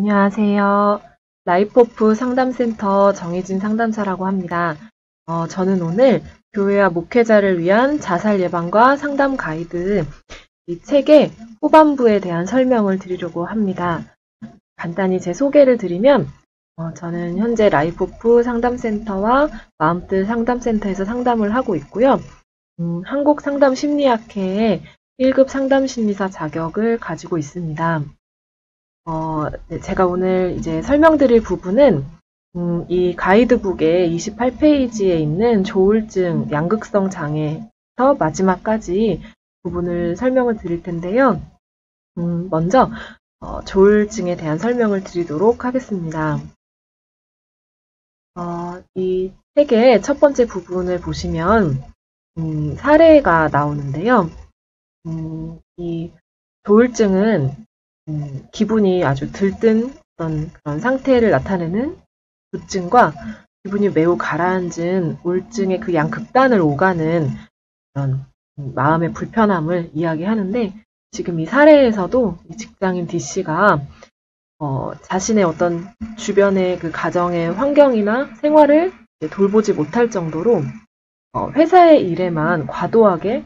안녕하세요. 라이프오프 상담센터 정혜진 상담사라고 합니다. 저는 오늘 교회와 목회자를 위한 자살 예방과 상담 가이드 이 책의 후반부에 대한 설명을 드리려고 합니다. 간단히 제 소개를 드리면 저는 현재 라이프오프 상담센터와 마음뜻 상담센터에서 상담을 하고 있고요. 한국상담심리학회의 1급 상담심리사 자격을 가지고 있습니다. 네, 제가 오늘 이제 설명드릴 부분은 이 가이드북의 28페이지에 있는 조울증 양극성 장애에서 마지막까지 부분을 설명을 드릴 텐데요. 먼저 조울증에 대한 설명을 드리도록 하겠습니다. 이 책의 첫 번째 부분을 보시면 사례가 나오는데요. 이 조울증은 기분이 아주 들뜬 그런 상태를 나타내는 조증과 기분이 매우 가라앉은 우울증의 그 양극단을 오가는 그런 마음의 불편함을 이야기하는데, 지금 이 사례에서도 이 직장인 D씨가 자신의 어떤 주변의 그 가정의 환경이나 생활을 돌보지 못할 정도로 회사의 일에만 과도하게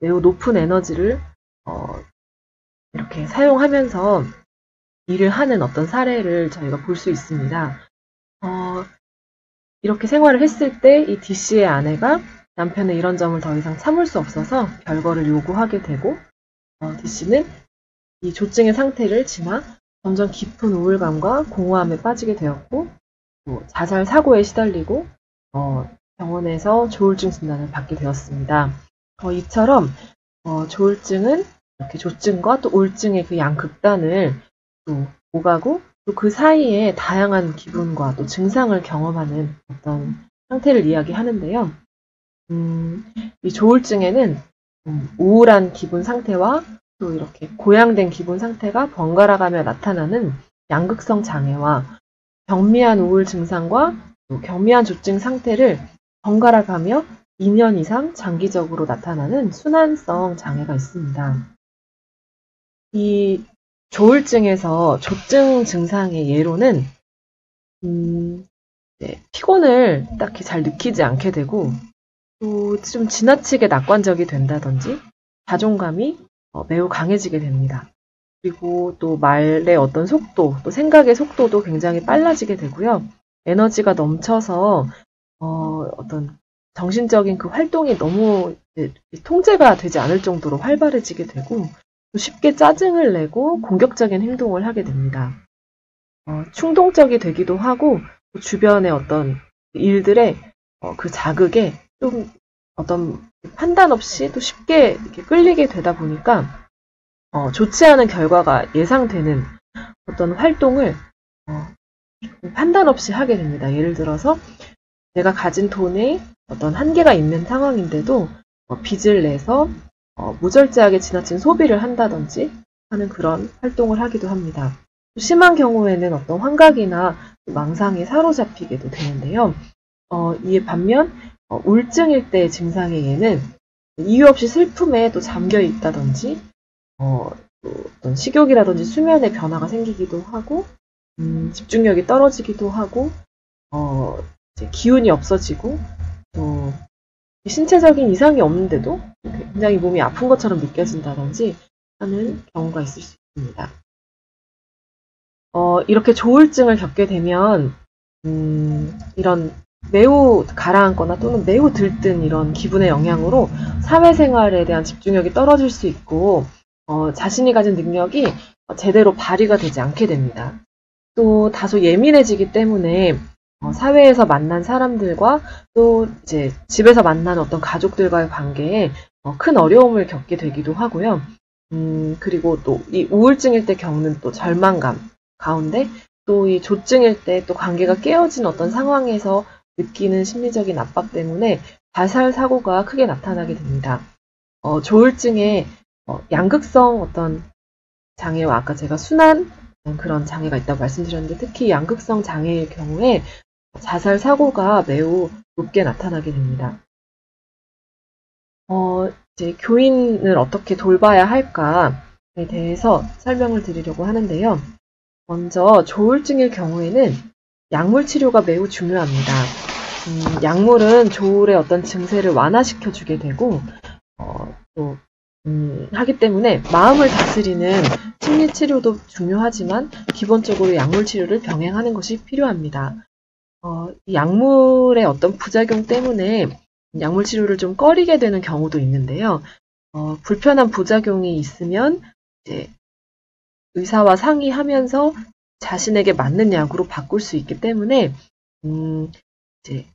매우 높은 에너지를 이렇게 사용하면서 일을 하는 어떤 사례를 저희가 볼 수 있습니다. 이렇게 생활을 했을 때 이 D씨의 아내가 남편의 이런 점을 더 이상 참을 수 없어서 별거를 요구하게 되고, D씨는 이 조증의 상태를 지나 점점 깊은 우울감과 공허함에 빠지게 되었고, 또 자살 사고에 시달리고 병원에서 조울증 진단을 받게 되었습니다. 이처럼 조울증은 이렇게 조증과 또 우울증의 그 양극단을 또 오가고, 또 그 사이에 다양한 기분과 또 증상을 경험하는 어떤 상태를 이야기하는데요. 이 조울증에는 우울한 기분 상태와 또 이렇게 고양된 기분 상태가 번갈아가며 나타나는 양극성 장애와 경미한 우울 증상과 또 경미한 조증 상태를 번갈아가며 2년 이상 장기적으로 나타나는 순환성 장애가 있습니다. 이 조울증에서 조증 증상의 예로는 피곤을 딱히 잘 느끼지 않게 되고, 또 좀 지나치게 낙관적이 된다든지 자존감이 매우 강해지게 됩니다. 그리고 또 말의 어떤 속도, 또 생각의 속도도 굉장히 빨라지게 되고요. 에너지가 넘쳐서 어떤 정신적인 그 활동이 너무 통제가 되지 않을 정도로 활발해지게 되고, 또 쉽게 짜증을 내고 공격적인 행동을 하게 됩니다. 충동적이 되기도 하고, 또 주변의 어떤 일들에 그 자극에 좀 어떤 판단 없이 또 쉽게 이렇게 끌리게 되다 보니까 좋지 않은 결과가 예상되는 어떤 활동을 판단 없이 하게 됩니다. 예를 들어서 내가 가진 돈에 어떤 한계가 있는 상황인데도 빚을 내서 무절제하게 지나친 소비를 한다든지 하는 그런 활동을 하기도 합니다. 심한 경우에는 어떤 환각이나 망상에 사로잡히게도 되는데요. 이에 반면 우울증일 때의 증상의 예는 이유 없이 슬픔에 또 잠겨 있다든지 또 어떤 식욕이라든지 수면의 변화가 생기기도 하고, 집중력이 떨어지기도 하고, 이제 기운이 없어지고, 또 신체적인 이상이 없는데도 굉장히 몸이 아픈 것처럼 느껴진다든지 하는 경우가 있을 수 있습니다. 이렇게 조울증을 겪게 되면 이런 매우 가라앉거나 또는 매우 들뜬 이런 기분의 영향으로 사회생활에 대한 집중력이 떨어질 수 있고, 자신이 가진 능력이 제대로 발휘가 되지 않게 됩니다. 또 다소 예민해지기 때문에 사회에서 만난 사람들과 또 이제 집에서 만나는 어떤 가족들과의 관계에 큰 어려움을 겪게 되기도 하고요. 그리고 또 이 우울증일 때 겪는 또 절망감 가운데, 또 이 조증일 때 또 관계가 깨어진 어떤 상황에서 느끼는 심리적인 압박 때문에 자살 사고가 크게 나타나게 됩니다. 조울증에 양극성 어떤 장애와 아까 제가 순환 그런 장애가 있다고 말씀드렸는데, 특히 양극성 장애일 경우에 자살 사고가 매우 높게 나타나게 됩니다. 이제 교인을 어떻게 돌봐야 할까에 대해서 설명을 드리려고 하는데요. 먼저 조울증의 경우에는 약물 치료가 매우 중요합니다. 약물은 조울의 어떤 증세를 완화시켜 주게 되고 또 하기 때문에 마음을 다스리는 심리 치료도 중요하지만 기본적으로 약물 치료를 병행하는 것이 필요합니다. 이 약물의 어떤 부작용 때문에 약물 치료를 좀 꺼리게 되는 경우도 있는데요. 불편한 부작용이 있으면 이제 의사와 상의하면서 자신에게 맞는 약으로 바꿀 수 있기 때문에 이제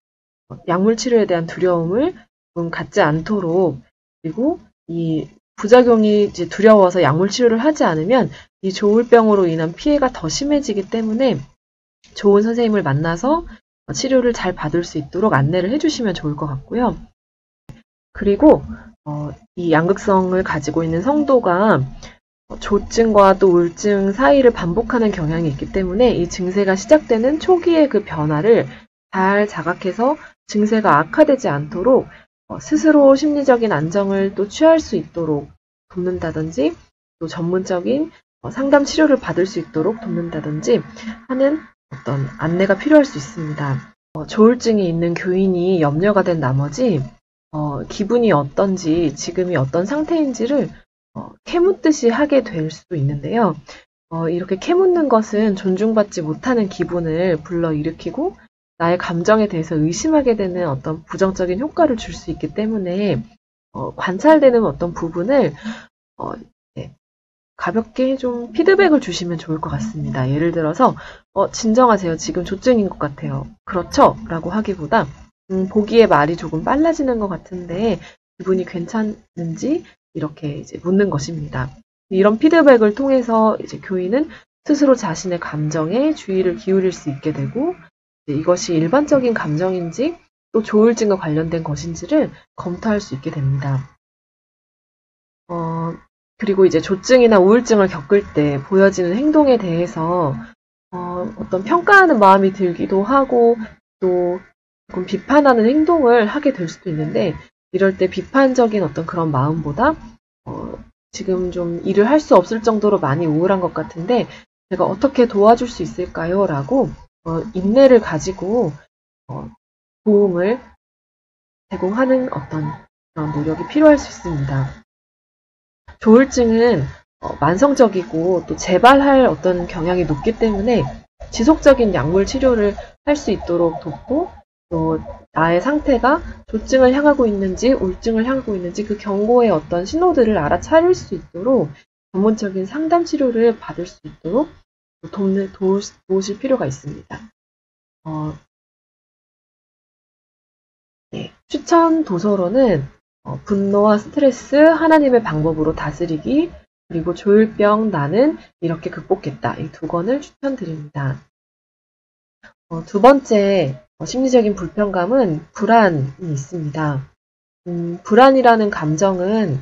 약물 치료에 대한 두려움을 좀 갖지 않도록, 그리고 이 부작용이 이제 두려워서 약물 치료를 하지 않으면 이 조울병으로 인한 피해가 더 심해지기 때문에 좋은 선생님을 만나서 치료를 잘 받을 수 있도록 안내를 해주시면 좋을 것 같고요. 그리고 이 양극성을 가지고 있는 성도가 조증과 또 우울증 사이를 반복하는 경향이 있기 때문에 이 증세가 시작되는 초기의 그 변화를 잘 자각해서 증세가 악화되지 않도록 스스로 심리적인 안정을 또 취할 수 있도록 돕는다든지, 또 전문적인 상담 치료를 받을 수 있도록 돕는다든지 하는 어떤 안내가 필요할 수 있습니다. 조울증이 있는 교인이 염려가 된 나머지 기분이 어떤지, 지금이 어떤 상태인지를 캐묻듯이 하게 될 수도 있는데요. 이렇게 캐묻는 것은 존중받지 못하는 기분을 불러일으키고 나의 감정에 대해서 의심하게 되는 어떤 부정적인 효과를 줄 수 있기 때문에 관찰되는 어떤 부분을 네, 가볍게 좀 피드백을 주시면 좋을 것 같습니다. 예를 들어서 진정하세요. 지금 조증인 것 같아요. 그렇죠? 라고 하기보다 보기에 말이 조금 빨라지는 것 같은데 기분이 괜찮은지 이렇게 이제 묻는 것입니다. 이런 피드백을 통해서 이제 교인은 스스로 자신의 감정에 주의를 기울일 수 있게 되고, 이것이 일반적인 감정인지 또 조울증과 관련된 것인지를 검토할 수 있게 됩니다. 그리고 이제 조증이나 우울증을 겪을 때 보여지는 행동에 대해서 어떤 평가하는 마음이 들기도 하고 또 조금 비판하는 행동을 하게 될 수도 있는데, 이럴 때 비판적인 어떤 그런 마음보다 지금 좀 일을 할 수 없을 정도로 많이 우울한 것 같은데 제가 어떻게 도와줄 수 있을까요? 라고 인내를 가지고 도움을 제공하는 어떤 그런 노력이 필요할 수 있습니다. 조울증은 만성적이고 또 재발할 어떤 경향이 높기 때문에 지속적인 약물 치료를 할 수 있도록 돕고, 또 나의 상태가 조증을 향하고 있는지 우울증을 향하고 있는지 그 경고의 어떤 신호들을 알아차릴 수 있도록 전문적인 상담 치료를 받을 수 있도록 도우실 필요가 있습니다. 네, 추천 도서로는 분노와 스트레스 하나님의 방법으로 다스리기, 그리고 조울병 나는 이렇게 극복했다. 이 두 권을 추천드립니다. 두 번째 심리적인 불편감은 불안이 있습니다. 불안이라는 감정은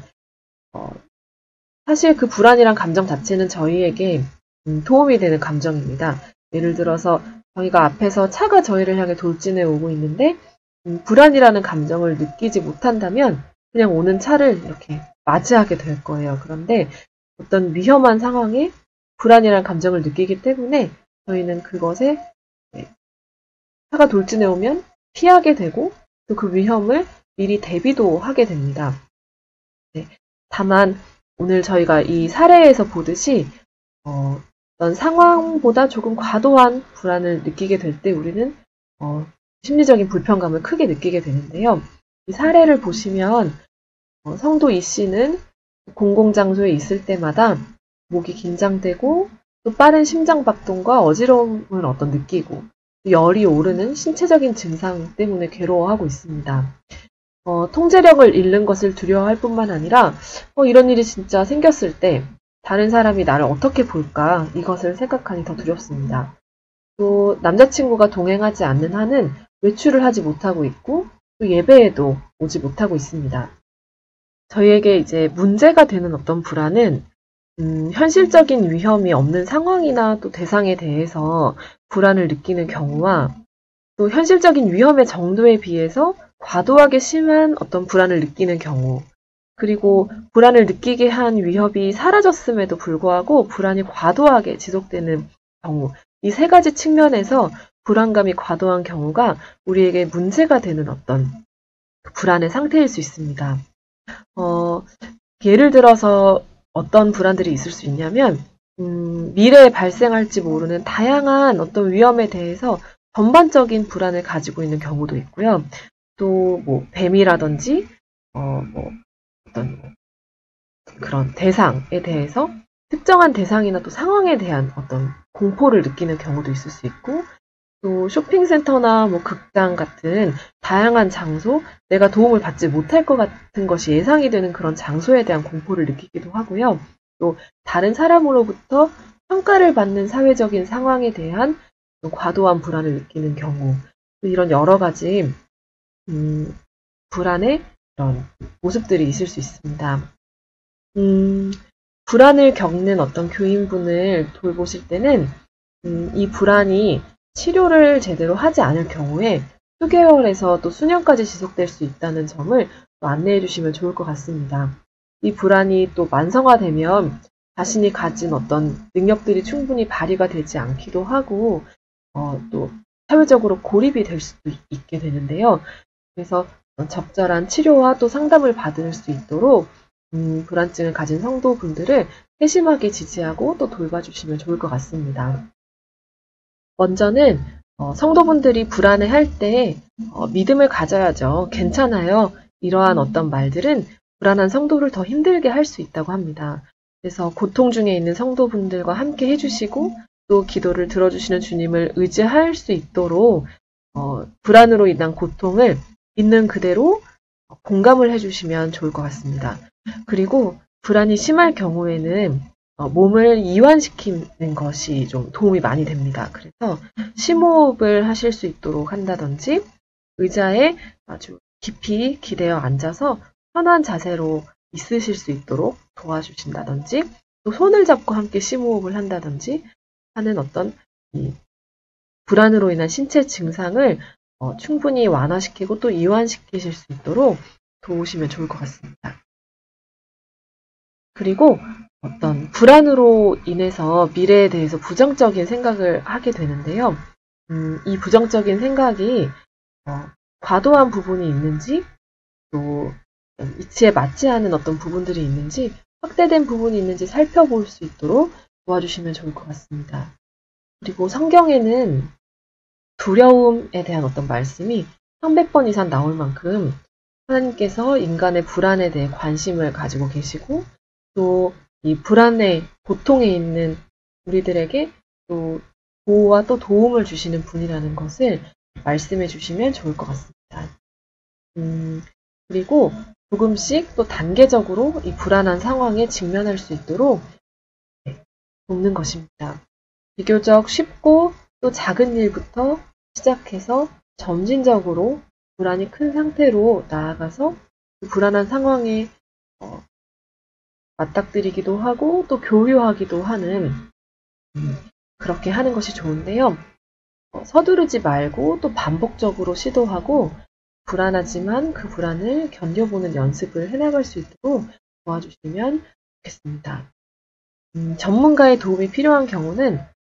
사실 그 불안이란 감정 자체는 저희에게 도움이 되는 감정입니다. 예를 들어서 저희가 앞에서 차가 저희를 향해 돌진해 오고 있는데 불안이라는 감정을 느끼지 못한다면 그냥 오는 차를 이렇게 맞이하게 될 거예요. 그런데 어떤 위험한 상황에 불안이라는 감정을 느끼기 때문에 저희는 그것에 차가 돌진해 오면 피하게 되고 또 그 위험을 미리 대비도 하게 됩니다. 네, 다만 오늘 저희가 이 사례에서 보듯이 어떤 상황보다 조금 과도한 불안을 느끼게 될 때 우리는 심리적인 불편감을 크게 느끼게 되는데요. 이 사례를 보시면 성도 이 씨는 공공장소에 있을 때마다 목이 긴장되고 또 빠른 심장박동과 어지러움을 느끼고 열이 오르는 신체적인 증상 때문에 괴로워하고 있습니다. 통제력을 잃는 것을 두려워할 뿐만 아니라 이런 일이 진짜 생겼을 때 다른 사람이 나를 어떻게 볼까 이것을 생각하니 더 두렵습니다. 또 남자친구가 동행하지 않는 한은 외출을 하지 못하고 있고 또 예배에도 오지 못하고 있습니다. 저희에게 이제 문제가 되는 어떤 불안은 현실적인 위험이 없는 상황이나 또 대상에 대해서 불안을 느끼는 경우와 또 현실적인 위험의 정도에 비해서 과도하게 심한 어떤 불안을 느끼는 경우, 그리고 불안을 느끼게 한 위협이 사라졌음에도 불구하고 불안이 과도하게 지속되는 경우, 이 세 가지 측면에서 불안감이 과도한 경우가 우리에게 문제가 되는 어떤 불안의 상태일 수 있습니다. 예를 들어서 어떤 불안들이 있을 수 있냐면, 미래에 발생할지 모르는 다양한 어떤 위험에 대해서 전반적인 불안을 가지고 있는 경우도 있고요. 또 뭐 뱀이라든지 어떤 그런 대상에 대해서 특정한 대상이나 또 상황에 대한 어떤 공포를 느끼는 경우도 있을 수 있고, 또 쇼핑센터나 뭐 극장 같은 다양한 장소, 내가 도움을 받지 못할 것 같은 것이 예상이 되는 그런 장소에 대한 공포를 느끼기도 하고요. 또 다른 사람으로부터 평가를 받는 사회적인 상황에 대한 과도한 불안을 느끼는 경우, 이런 여러 가지 불안의 그런 모습들이 있을 수 있습니다. 불안을 겪는 어떤 교인분을 돌보실 때는 이 불안이 치료를 제대로 하지 않을 경우에 수개월에서 또 수년까지 지속될 수 있다는 점을 또 안내해 주시면 좋을 것 같습니다. 이 불안이 또 만성화되면 자신이 가진 어떤 능력들이 충분히 발휘가 되지 않기도 하고 또 사회적으로 고립이 될 수도 있게 되는데요. 그래서 적절한 치료와 또 상담을 받을 수 있도록 불안증을 가진 성도분들을 세심하게 지지하고 또 돌봐주시면 좋을 것 같습니다. 먼저는 성도분들이 불안해할 때 믿음을 가져야죠. 괜찮아요. 이러한 어떤 말들은 불안한 성도를 더 힘들게 할 수 있다고 합니다. 그래서 고통 중에 있는 성도분들과 함께 해주시고 또 기도를 들어주시는 주님을 의지할 수 있도록 불안으로 인한 고통을 있는 그대로 공감을 해주시면 좋을 것 같습니다. 그리고 불안이 심할 경우에는 몸을 이완시키는 것이 좀 도움이 많이 됩니다. 그래서 심호흡을 하실 수 있도록 한다든지 의자에 아주 깊이 기대어 앉아서 편한 자세로 있으실 수 있도록 도와주신다든지 또 손을 잡고 함께 심호흡을 한다든지 하는 어떤 이 불안으로 인한 신체 증상을 충분히 완화시키고 또 이완시키실 수 있도록 도우시면 좋을 것 같습니다. 그리고 어떤 불안으로 인해서 미래에 대해서 부정적인 생각을 하게 되는데요. 이 부정적인 생각이 과도한 부분이 있는지 또 이치에 맞지 않은 어떤 부분들이 있는지 확대된 부분이 있는지 살펴볼 수 있도록 도와주시면 좋을 것 같습니다. 그리고 성경에는 두려움에 대한 어떤 말씀이 300번 이상 나올 만큼 하나님께서 인간의 불안에 대해 관심을 가지고 계시고 또 이 불안의 고통에 있는 우리들에게 또 보호와 또 도움을 주시는 분이라는 것을 말씀해 주시면 좋을 것 같습니다. 그리고 조금씩 또 단계적으로 이 불안한 상황에 직면할 수 있도록 돕는 것입니다. 비교적 쉽고 또 작은 일부터 시작해서 점진적으로 불안이 큰 상태로 나아가서 그 불안한 상황에 맞닥뜨리기도 하고 또 교류하기도 하는 그렇게 하는 것이 좋은데요. 서두르지 말고 또 반복적으로 시도하고 불안하지만 그 불안을 견뎌보는 연습을 해나갈 수 있도록 도와주시면 좋겠습니다. 전문가의 도움이 필요한 경우는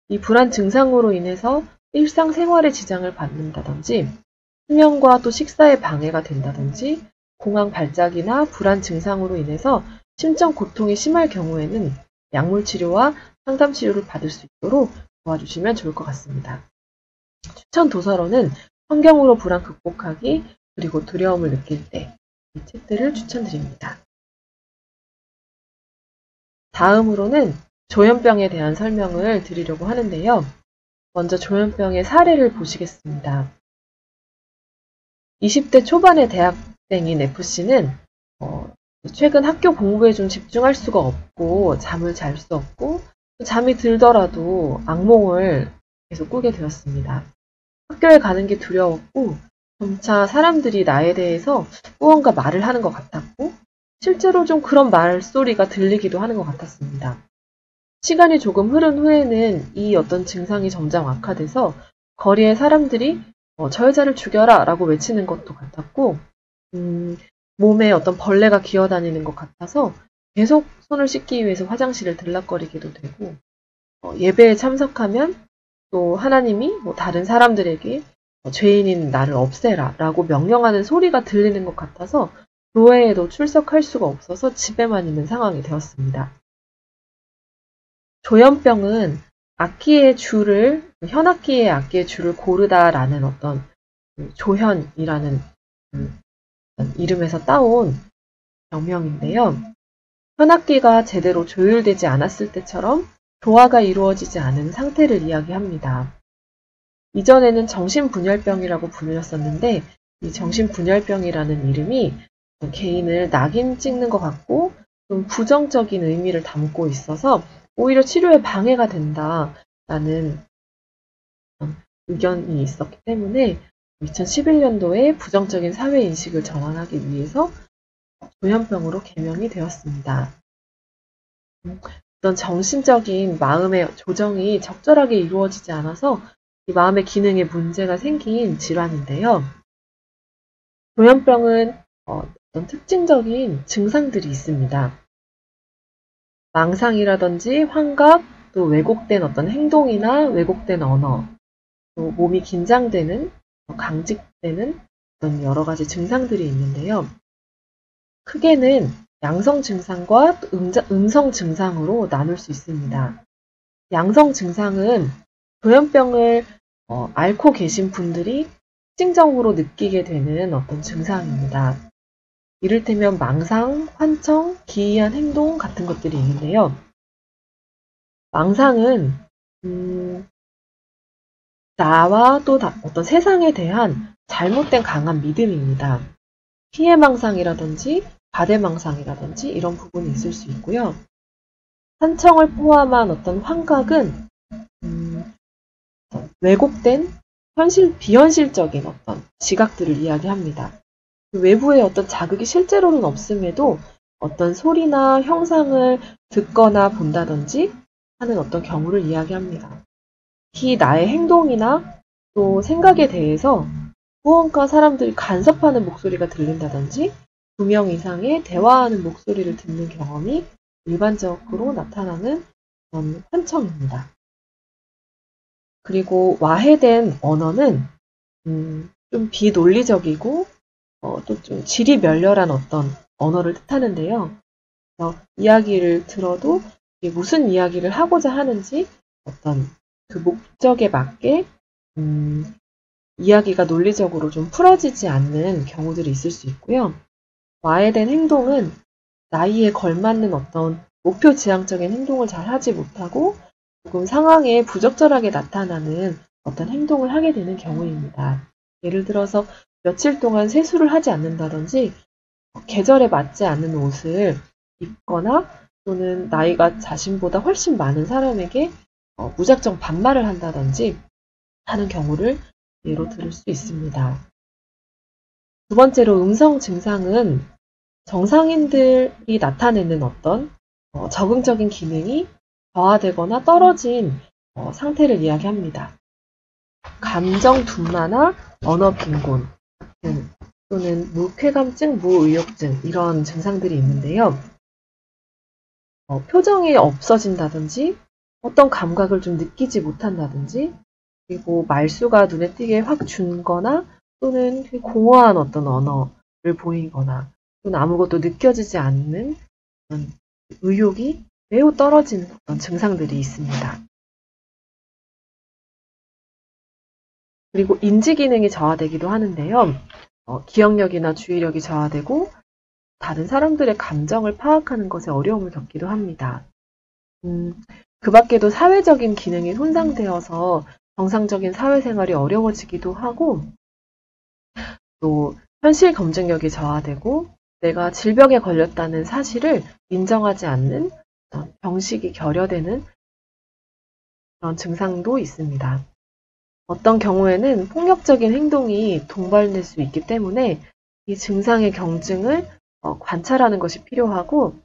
이 불안 증상으로 인해서 일상생활에 지장을 받는다든지 수면과 또 식사에 방해가 된다든지 공황 발작이나 불안 증상으로 인해서 심적 고통이 심할 경우에는 약물 치료와 상담 치료를 받을 수 있도록 도와주시면 좋을 것 같습니다. 추천 도서로는 성경으로 불안 극복하기 그리고 두려움을 느낄 때 이 책들을 추천드립니다. 다음으로는 조현병에 대한 설명을 드리려고 하는데요. 먼저 조현병의 사례를 보시겠습니다. 20대 초반의 대학생인 F씨는 최근 학교 공부에 좀 집중할 수가 없고 잠을 잘 수 없고 잠이 들더라도 악몽을 계속 꾸게 되었습니다. 학교에 가는 게 두려웠고 점차 사람들이 나에 대해서 무언가 말을 하는 것 같았고 실제로 좀 그런 말소리가 들리기도 하는 것 같았습니다. 시간이 조금 흐른 후에는 이 어떤 증상이 점점 악화돼서 거리의 사람들이 저 여자를 죽여라 라고 외치는 것도 같았고 몸에 어떤 벌레가 기어다니는 것 같아서 계속 손을 씻기 위해서 화장실을 들락거리기도 되고 예배에 참석하면 또 하나님이 다른 사람들에게 죄인인 나를 없애라 라고 명령하는 소리가 들리는 것 같아서 교회에도 출석할 수가 없어서 집에만 있는 상황이 되었습니다. 조현병은 현악기의 악기의 줄을 고르다라는 어떤 조현이라는 이름에서 따온 병명인데요. 현악기가 제대로 조율되지 않았을 때처럼 조화가 이루어지지 않은 상태를 이야기합니다. 이전에는 정신분열병이라고 불렸었는데 이 정신분열병이라는 이름이 개인을 낙인 찍는 것 같고 좀 부정적인 의미를 담고 있어서 오히려 치료에 방해가 된다라는 의견이 있었기 때문에 2011년도에 부정적인 사회인식을 전환하기 위해서 조현병으로 개명이 되었습니다. 어떤 정신적인 마음의 조정이 적절하게 이루어지지 않아서 이 마음의 기능에 문제가 생긴 질환인데요. 조현병은 어떤 특징적인 증상들이 있습니다. 망상이라든지 환각, 또 왜곡된 어떤 행동이나 왜곡된 언어, 또 몸이 긴장되는, 강직되는 어떤 여러 가지 증상들이 있는데요. 크게는 양성 증상과 음성 증상으로 나눌 수 있습니다. 양성 증상은 조현병을 앓고 계신 분들이 특징적으로 느끼게 되는 어떤 증상입니다. 이를테면 망상, 환청, 기이한 행동 같은 것들이 있는데요. 망상은 나와 또 어떤 세상에 대한 잘못된 강한 믿음입니다. 피해망상이라든지 과대망상이라든지 이런 부분이 있을 수 있고요. 환청을 포함한 어떤 환각은 왜곡된 비현실적인 어떤 지각들을 이야기합니다. 외부의 어떤 자극이 실제로는 없음에도 어떤 소리나 형상을 듣거나 본다든지 하는 어떤 경우를 이야기합니다. 특히 나의 행동이나 또 생각에 대해서 무언가 사람들이 간섭하는 목소리가 들린다든지 2명 이상의 대화하는 목소리를 듣는 경험이 일반적으로 나타나는 그런 환청입니다. 그리고 와해된 언어는 좀 비논리적이고 또 좀 질이 멸렬한 어떤 언어를 뜻하는데요. 이야기를 들어도 무슨 이야기를 하고자 하는지 어떤 그 목적에 맞게 이야기가 논리적으로 좀 풀어지지 않는 경우들이 있을 수 있고요. 와해된 행동은 나이에 걸맞는 어떤 목표 지향적인 행동을 잘 하지 못하고 조금 상황에 부적절하게 나타나는 어떤 행동을 하게 되는 경우입니다. 예를 들어서 며칠 동안 세수를 하지 않는다든지 계절에 맞지 않는 옷을 입거나 또는 나이가 자신보다 훨씬 많은 사람에게 무작정 반말을 한다든지 하는 경우를 예로 들을 수 있습니다. 두 번째로 음성 증상은 정상인들이 나타내는 어떤 적응적인 기능이 저하되거나 떨어진 상태를 이야기합니다. 감정 둔마나 언어 빈곤 또는 무쾌감증, 무의욕증 이런 증상들이 있는데요. 표정이 없어진다든지 어떤 감각을 좀 느끼지 못한다든지 그리고 말수가 눈에 띄게 확 줄거나 또는 공허한 어떤 언어를 보이거나 또는 아무것도 느껴지지 않는 그런 의욕이 매우 떨어지는 어떤 증상들이 있습니다. 그리고 인지 기능이 저하되기도 하는데요. 기억력이나 주의력이 저하되고 다른 사람들의 감정을 파악하는 것에 어려움을 겪기도 합니다. 그 밖에도 사회적인 기능이 손상되어서 정상적인 사회생활이 어려워지기도 하고 또 현실 검증력이 저하되고 내가 질병에 걸렸다는 사실을 인정하지 않는 병식이 결여되는 그런 증상도 있습니다. 어떤 경우에는 폭력적인 행동이 동반될 수 있기 때문에 이 증상의 경증을 관찰하는 것이 필요하고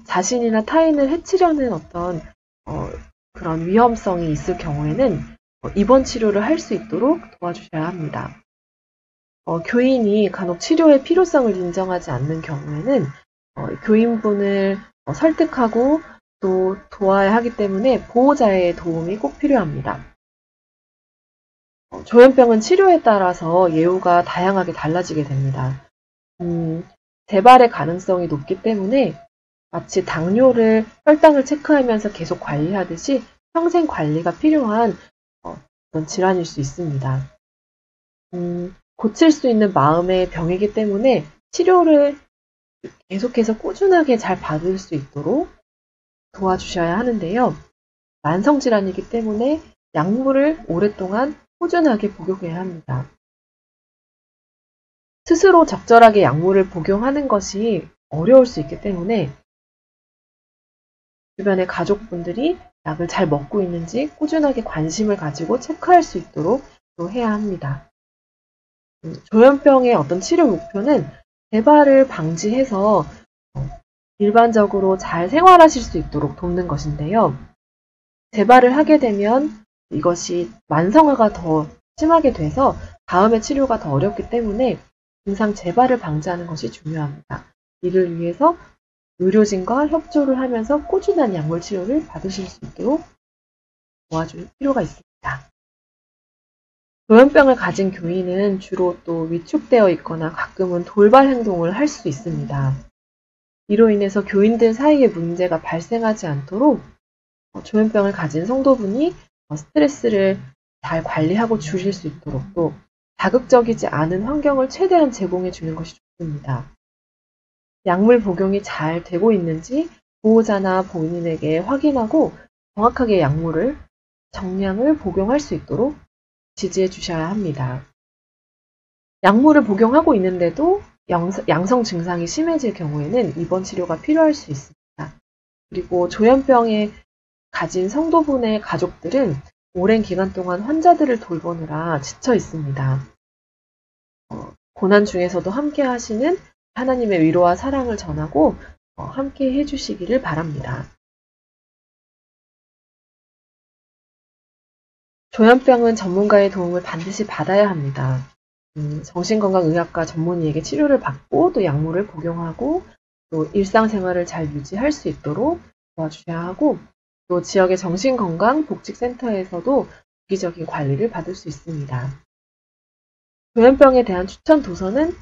자신이나 타인을 해치려는 어떤 그런 위험성이 있을 경우에는 입원 치료를 할 수 있도록 도와주셔야 합니다. 교인이 간혹 치료의 필요성을 인정하지 않는 경우에는 교인분을 설득하고 또 도와야 하기 때문에 보호자의 도움이 꼭 필요합니다. 조현병은 치료에 따라서 예후가 다양하게 달라지게 됩니다. 재발의 가능성이 높기 때문에 마치 당뇨를 혈당을 체크하면서 계속 관리하듯이 평생 관리가 필요한 어떤 질환일 수 있습니다. 고칠 수 있는 마음의 병이기 때문에 치료를 계속해서 꾸준하게 잘 받을 수 있도록 도와주셔야 하는데요. 만성질환이기 때문에 약물을 오랫동안 꾸준하게 복용해야 합니다. 스스로 적절하게 약물을 복용하는 것이 어려울 수 있기 때문에 주변의 가족분들이 약을 잘 먹고 있는지 꾸준하게 관심을 가지고 체크할 수 있도록 또 해야 합니다. 조현병의 어떤 치료 목표는 재발을 방지해서 일반적으로 잘 생활하실 수 있도록 돕는 것인데요. 재발을 하게 되면 이것이 만성화가 더 심하게 돼서 다음의 치료가 더 어렵기 때문에 증상 재발을 방지하는 것이 중요합니다. 이를 위해서 의료진과 협조를 하면서 꾸준한 약물 치료를 받으실 수 있도록 도와줄 필요가 있습니다. 조현병을 가진 교인은 주로 또 위축되어 있거나 가끔은 돌발 행동을 할 수 있습니다. 이로 인해서 교인들 사이에 문제가 발생하지 않도록 조현병을 가진 성도분이 스트레스를 잘 관리하고 줄일 수 있도록 또 자극적이지 않은 환경을 최대한 제공해 주는 것이 좋습니다. 약물 복용이 잘 되고 있는지 보호자나 본인에게 확인하고 정확하게 약물을 정량을 복용할 수 있도록 지지해 주셔야 합니다. 약물을 복용하고 있는데도 양성 증상이 심해질 경우에는 입원 치료가 필요할 수 있습니다. 그리고 조현병에 가진 성도분의 가족들은 오랜 기간 동안 환자들을 돌보느라 지쳐 있습니다. 고난 중에서도 함께 하시는 하나님의 위로와 사랑을 전하고 함께 해주시기를 바랍니다. 조현병은 전문가의 도움을 반드시 받아야 합니다. 정신건강의학과 전문의에게 치료를 받고 또 약물을 복용하고 또 일상생활을 잘 유지할 수 있도록 도와주셔야 하고 또 지역의 정신건강복지센터에서도 주기적인 관리를 받을 수 있습니다. 조현병에 대한 추천 도서는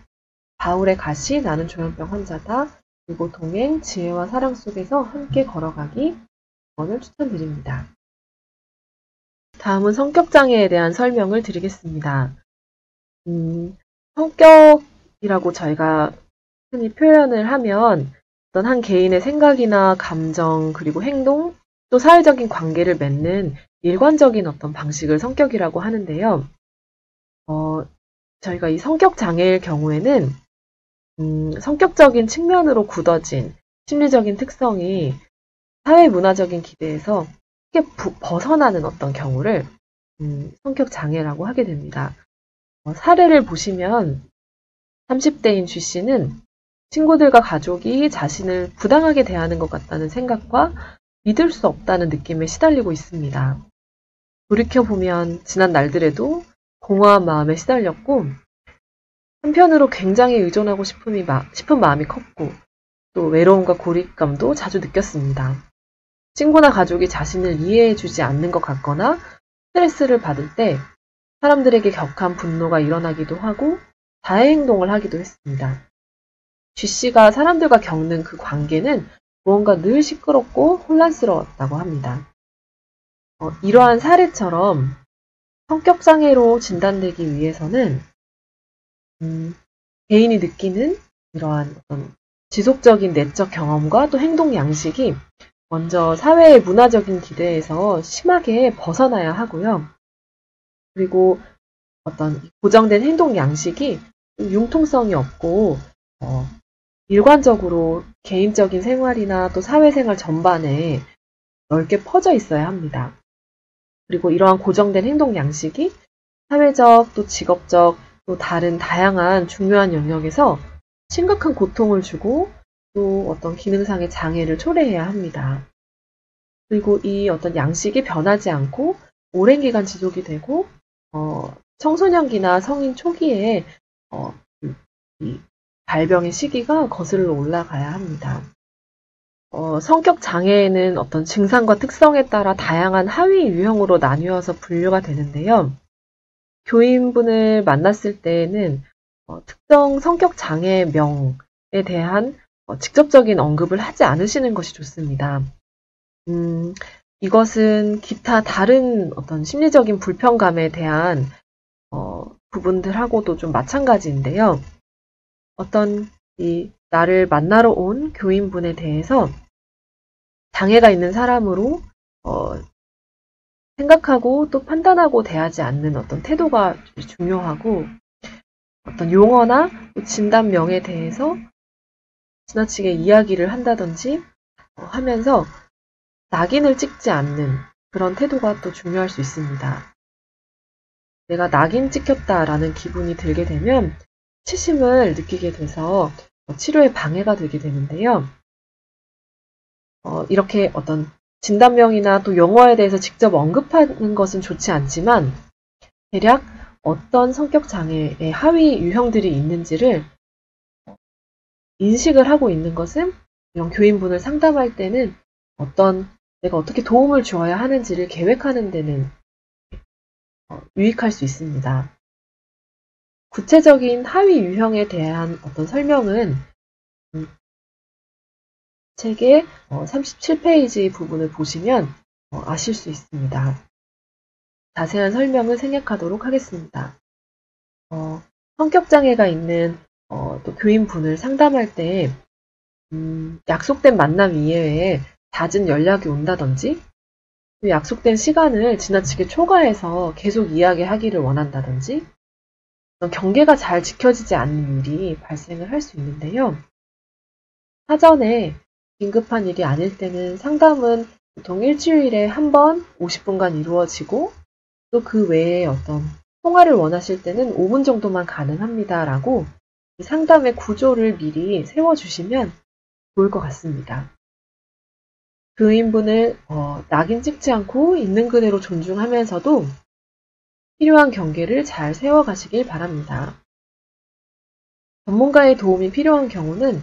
바울의 가시 나는 조현병 환자다 그리고 동행 지혜와 사랑 속에서 함께 걸어가기 이번을 추천드립니다. 다음은 성격장애에 대한 설명을 드리겠습니다. 성격이라고 저희가 흔히 표현을 하면 어떤 한 개인의 생각이나 감정 그리고 행동 또 사회적인 관계를 맺는 일관적인 어떤 방식을 성격이라고 하는데요. 저희가 이 성격 장애일 경우에는 성격적인 측면으로 굳어진 심리적인 특성이 사회 문화적인 기대에서 크게 벗어나는 어떤 경우를 성격 장애라고 하게 됩니다. 사례를 보시면 30대인 G 씨는 친구들과 가족이 자신을 부당하게 대하는 것 같다는 생각과 믿을 수 없다는 느낌에 시달리고 있습니다. 돌이켜보면 지난 날들에도 공허한 마음에 시달렸고 한편으로 굉장히 의존하고 싶은 마음이 컸고 또 외로움과 고립감도 자주 느꼈습니다. 친구나 가족이 자신을 이해해주지 않는 것 같거나 스트레스를 받을 때 사람들에게 격한 분노가 일어나기도 하고 자해 행동을 하기도 했습니다. G씨가 사람들과 겪는 그 관계는 무언가 늘 시끄럽고 혼란스러웠다고 합니다. 이러한 사례처럼 성격장애로 진단되기 위해서는 개인이 느끼는 이러한 어떤 지속적인 내적 경험과 또 행동 양식이 먼저 사회의 문화적인 기대에서 심하게 벗어나야 하고요. 그리고 어떤 고정된 행동 양식이 융통성이 없고 일관적으로 개인적인 생활이나 또 사회생활 전반에 넓게 퍼져 있어야 합니다. 그리고 이러한 고정된 행동 양식이 사회적 또 직업적 또 다른 다양한 중요한 영역에서 심각한 고통을 주고 또 어떤 기능상의 장애를 초래해야 합니다. 그리고 이 어떤 양식이 변하지 않고 오랜 기간 지속이 되고 청소년기나 성인 초기에 이 발병의 시기가 거슬러 올라가야 합니다. 성격 장애에는 어떤 증상과 특성에 따라 다양한 하위 유형으로 나뉘어서 분류가 되는데요. 교인분을 만났을 때에는 특정 성격 장애명에 대한 직접적인 언급을 하지 않으시는 것이 좋습니다. 이것은 기타 다른 어떤 심리적인 불편감에 대한 부분들하고도 좀 마찬가지인데요. 어떤 나를 만나러 온 교인분에 대해서 장애가 있는 사람으로 생각하고 또 판단하고 대하지 않는 어떤 태도가 중요하고, 어떤 용어나 진단명에 대해서 지나치게 이야기를 한다든지 하면서 낙인을 찍지 않는 그런 태도가 또 중요할 수 있습니다. 내가 낙인 찍혔다라는 기분이 들게 되면 치심을 느끼게 돼서 치료에 방해가 되게 되는데요. 이렇게 어떤 진단명이나 또 용어에 대해서 직접 언급하는 것은 좋지 않지만, 대략 어떤 성격 장애의 하위 유형들이 있는지를 인식을 하고 있는 것은 이런 교인분을 상담할 때는 내가 어떻게 도움을 주어야 하는지를 계획하는 데는 유익할 수 있습니다. 구체적인 하위 유형에 대한 어떤 설명은 책의 37페이지 부분을 보시면 아실 수 있습니다. 자세한 설명을 생략하도록 하겠습니다. 성격장애가 있는 또 교인분을 상담할 때 약속된 만남 이외에 잦은 연락이 온다든지, 또 약속된 시간을 지나치게 초과해서 계속 이야기하기를 원한다든지, 경계가 잘 지켜지지 않는 일이 발생을 할 수 있는데요. 사전에 긴급한 일이 아닐 때는 상담은 보통 일주일에 한 번 50분간 이루어지고, 또 그 외에 어떤 통화를 원하실 때는 5분 정도만 가능합니다 라고 상담의 구조를 미리 세워주시면 좋을 것 같습니다. 교인분을 낙인 찍지 않고 있는 그대로 존중하면서도 필요한 경계를 잘 세워가시길 바랍니다. 전문가의 도움이 필요한 경우는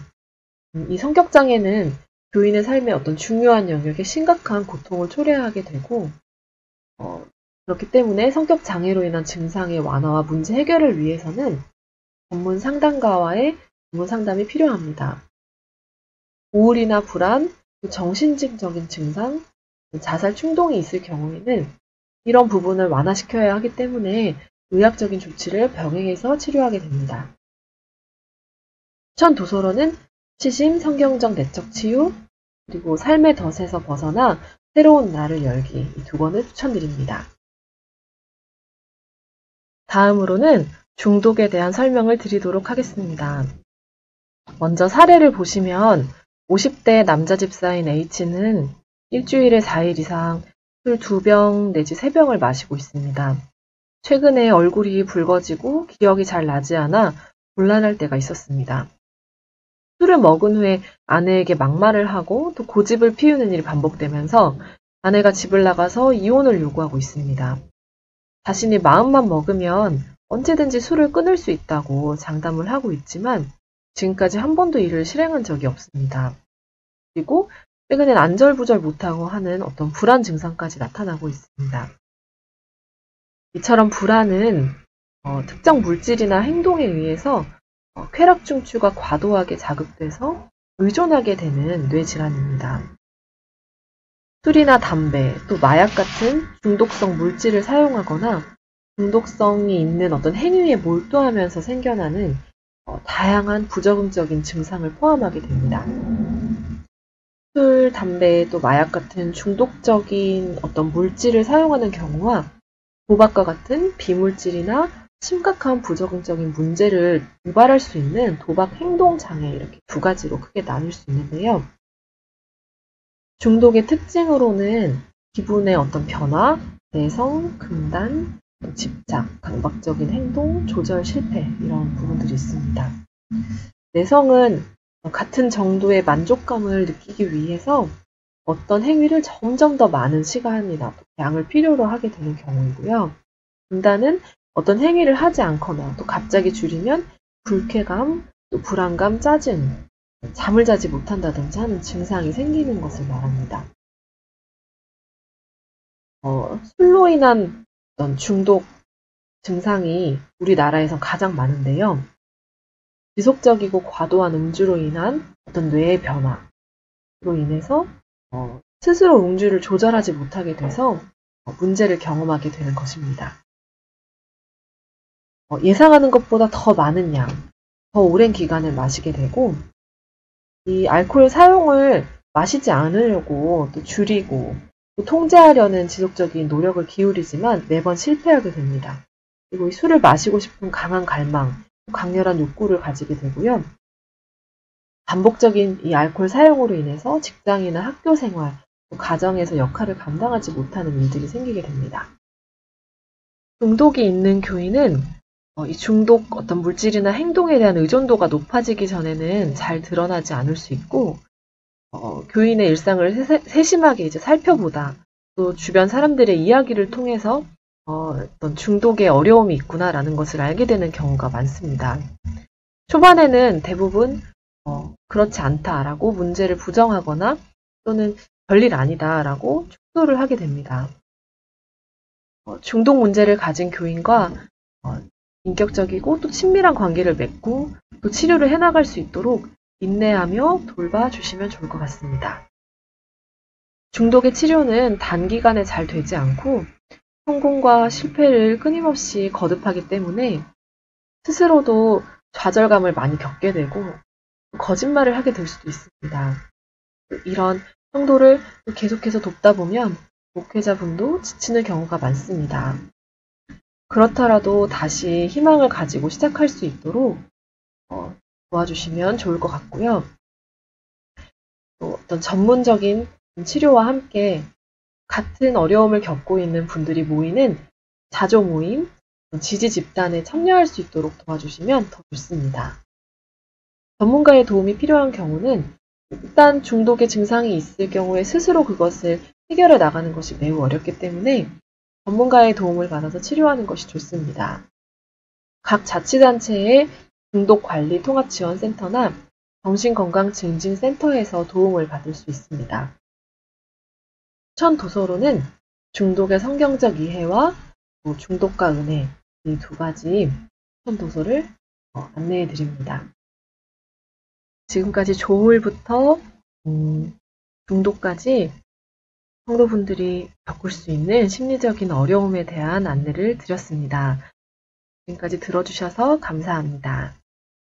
이 성격장애는 교인의 삶의 어떤 중요한 영역에 심각한 고통을 초래하게 되고, 그렇기 때문에 성격장애로 인한 증상의 완화와 문제 해결을 위해서는 전문 상담가와의 전문 상담이 필요합니다. 우울이나 불안, 정신증적인 증상, 자살 충동이 있을 경우에는 이런 부분을 완화시켜야 하기 때문에 의학적인 조치를 병행해서 치료하게 됩니다. 추천 도서로는 치심, 성경적 내적 치유, 그리고 삶의 덫에서 벗어나 새로운 나를 열기, 이 두 권을 추천드립니다. 다음으로는 중독에 대한 설명을 드리도록 하겠습니다. 먼저 사례를 보시면 50대 남자 집사인 H는 일주일에 4일 이상 술 2병 내지 3병을 마시고 있습니다. 최근에 얼굴이 붉어지고 기억이 잘 나지 않아 곤란할 때가 있었습니다. 술을 먹은 후에 아내에게 막말을 하고 또 고집을 피우는 일이 반복되면서 아내가 집을 나가서 이혼을 요구하고 있습니다. 자신이 마음만 먹으면 언제든지 술을 끊을 수 있다고 장담을 하고 있지만 지금까지 한 번도 이를 실행한 적이 없습니다. 그리고 최근엔 안절부절 못하고 하는 어떤 불안 증상까지 나타나고 있습니다. 이처럼 불안은 특정 물질이나 행동에 의해서 쾌락 중추가 과도하게 자극돼서 의존하게 되는 뇌질환입니다. 술이나 담배, 또 마약 같은 중독성 물질을 사용하거나 중독성이 있는 어떤 행위에 몰두하면서 생겨나는 다양한 부적응적인 증상을 포함하게 됩니다. 술, 담배, 또 마약 같은 중독적인 어떤 물질을 사용하는 경우와 도박과 같은 비물질이나 심각한 부적응적인 문제를 유발할 수 있는 도박 행동 장애, 이렇게 두 가지로 크게 나눌 수 있는데요. 중독의 특징으로는 기분의 어떤 변화, 내성, 금단, 집착, 강박적인 행동, 조절 실패, 이런 부분들이 있습니다. 내성은 같은 정도의 만족감을 느끼기 위해서 어떤 행위를 점점 더 많은 시간이나 양을 필요로 하게 되는 경우이고요. 금단은 어떤 행위를 하지 않거나 또 갑자기 줄이면 불쾌감, 또 불안감, 짜증, 잠을 자지 못한다든지 하는 증상이 생기는 것을 말합니다. 술로 인한 어떤 중독 증상이 우리나라에서 가장 많은데요. 지속적이고 과도한 음주로 인한 어떤 뇌의 변화로 인해서 스스로 음주를 조절하지 못하게 돼서 문제를 경험하게 되는 것입니다. 예상하는 것보다 더 많은 양, 더 오랜 기간을 마시게 되고 이 알코올 사용을 마시지 않으려고 또 줄이고 또 통제하려는 지속적인 노력을 기울이지만 매번 실패하게 됩니다. 그리고 이 술을 마시고 싶은 강한 갈망, 강렬한 욕구를 가지게 되고요. 반복적인 이 알코올 사용으로 인해서 직장이나 학교 생활, 또 가정에서 역할을 감당하지 못하는 일들이 생기게 됩니다. 중독이 있는 교인은 이 중독 어떤 물질이나 행동에 대한 의존도가 높아지기 전에는 잘 드러나지 않을 수 있고 교인의 일상을 세심하게 이제 살펴보다 또 주변 사람들의 이야기를 통해서 어떤 중독의 어려움이 있구나라는 것을 알게 되는 경우가 많습니다. 초반에는 대부분 그렇지 않다라고 문제를 부정하거나 또는 별일 아니다라고 축소를 하게 됩니다. 중독 문제를 가진 교인과 인격적이고 또 친밀한 관계를 맺고 또 치료를 해나갈 수 있도록 인내하며 돌봐주시면 좋을 것 같습니다. 중독의 치료는 단기간에 잘 되지 않고 성공과 실패를 끊임없이 거듭하기 때문에 스스로도 좌절감을 많이 겪게 되고 거짓말을 하게 될 수도 있습니다. 이런 성도를 계속해서 돕다 보면 목회자분도 지치는 경우가 많습니다. 그렇더라도 다시 희망을 가지고 시작할 수 있도록 도와주시면 좋을 것 같고요. 또 어떤 전문적인 치료와 함께 같은 어려움을 겪고 있는 분들이 모이는 자조 모임, 지지 집단에 참여할 수 있도록 도와주시면 더 좋습니다. 전문가의 도움이 필요한 경우는 일단 중독의 증상이 있을 경우에 스스로 그것을 해결해 나가는 것이 매우 어렵기 때문에 전문가의 도움을 받아서 치료하는 것이 좋습니다. 각 자치단체의 중독관리통합지원센터나 정신건강증진센터에서 도움을 받을 수 있습니다. 추천 도서로는 중독의 성경적 이해와 중독과 은혜 이 두 가지 추천 도서를 안내해 드립니다. 지금까지 조울부터 중독까지 성도분들이 겪을 수 있는 심리적인 어려움에 대한 안내를 드렸습니다. 지금까지 들어주셔서 감사합니다.